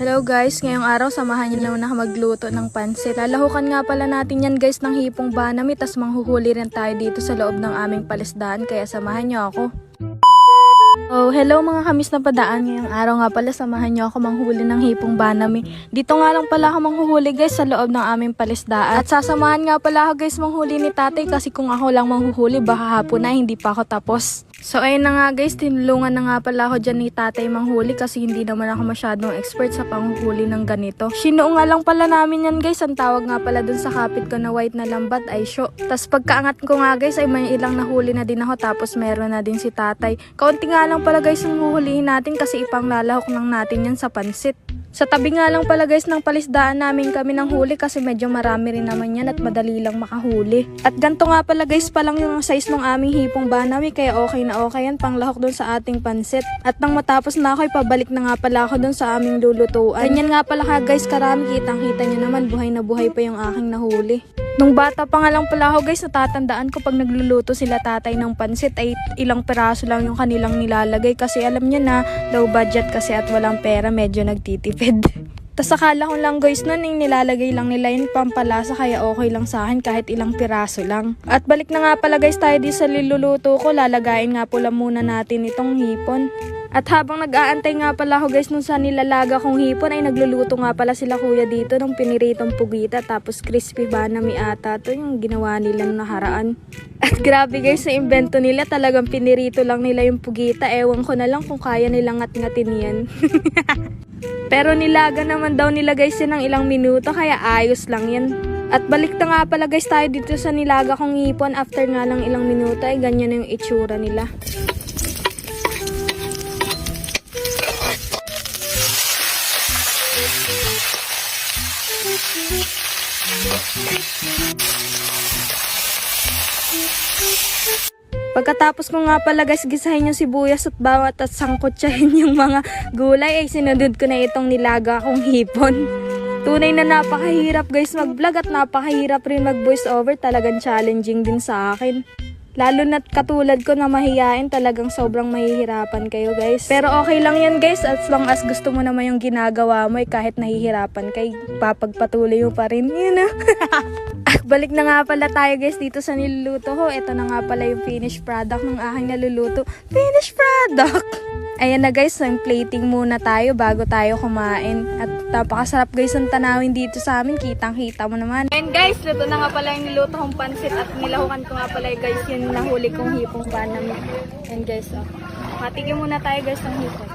Hello guys, ngayong araw samahan niyo naman ako magluto ng pansit. Lalahukan nga pala natin yan guys ng hipong banami, tas manghuhuli rin tayo dito sa loob ng aming palisdaan, kaya samahan niyo ako. Oh, hello mga kamis na padaan. Ngayong araw nga pala samahan niyo ako manghuli ng hipong banami. Dito nga lang pala ako manghuhuli guys sa loob ng aming palisdaan. At sasamahan nga pala ako guys manghuli ni tatay kasi kung ako lang manghuhuli baka hapon na hindi pa ako tapos. So ayun na nga guys, tinulungan na nga pala ako dyan ni tatay manghuli kasi hindi naman ako masyadong expert sa panghuli ng ganito. Shinuong nga lang pala namin yan guys, ang tawag nga pala dun sa kapit ko na white na lambat ay syo. Tas pagkaangat ko nga guys ay may ilang nahuli na din ako, tapos meron na din si tatay. Kaunti nga lang pala guys ang huhulihin natin kasi ipanglalahok lang natin yan sa pansit. Sa tabi nga lang pala guys ng palisdaan namin kami ng huli kasi medyo marami rin naman yan at madali lang makahuli. At ganito nga pala guys palang yung size ng aming hipong banami, kaya okay na okay yan panglahok dun sa ating pansit. At nang matapos na ako ipabalik na nga pala ako dun sa aming lulutuan. Ganyan nga pala ka guys karami, kitang kita nyo naman buhay na buhay pa yung aking nahuli. Nung bata pa nga lang pala ako guys, natatandaan ko pag nagluluto sila tatay ng pansit ay ilang peraso lang yung kanilang nilalagay kasi alam nyo na low budget kasi at walang pera, medyo nagtitipid. Tas akala ko lang guys nun yung nilalagay lang nila yung pampalasa kaya okay lang sa akin kahit ilang piraso lang. At balik na nga pala guys tayo di sa niluluto ko, lalagayin nga pala muna natin itong hipon. At habang nag-aantay nga pala ako guys nung sa nilalaga kong hipon ay nagluluto nga pala sila kuya dito ng piniritong pugita tapos crispy banami ata to yung ginawa nila nung nakaraan. At grabe guys sa invento nila, talagang pinirito lang nila yung pugita, ewan ko na lang kung kaya nilang ngat-ngatin yan. Pero nilaga naman daw nila guys yan ng ilang minuto kaya ayos lang yan. At balik na nga pala guys tayo dito sa nilaga kong hipon, after nga lang ilang minuto ay ganyan na yung itsura nila. Pagkatapos ko nga pala guys gisahin yung sibuyas at bawat at sangkotsahin yung mga gulay ay sinunod ko na itong nilaga kong hipon. Tunay na napakahirap guys mag-vlog at napakahirap rin mag-voice over, talagang challenging din sa akin. Lalo na't katulad ko na mahihain, talagang sobrang mahihirapan kayo guys. Pero okay lang yan guys, as long as gusto mo naman yung ginagawa mo kahit nahihirapan kay papagpatuloy mo pa rin, you know. Balik na nga pala tayo guys dito sa niluluto ko. Ito na nga pala yung finished product ng aking naluluto. Finished product! Ayan na guys, so plating muna tayo bago tayo kumain. At napakasarap guys ang tanawin dito sa amin, kitang kita mo naman. And guys, luto na nga pala yung niluto kong pansit at nilahukan ko nga pala guys yung nahuli kong hipong banami. And guys, matigyan muna tayo guys ng hipon.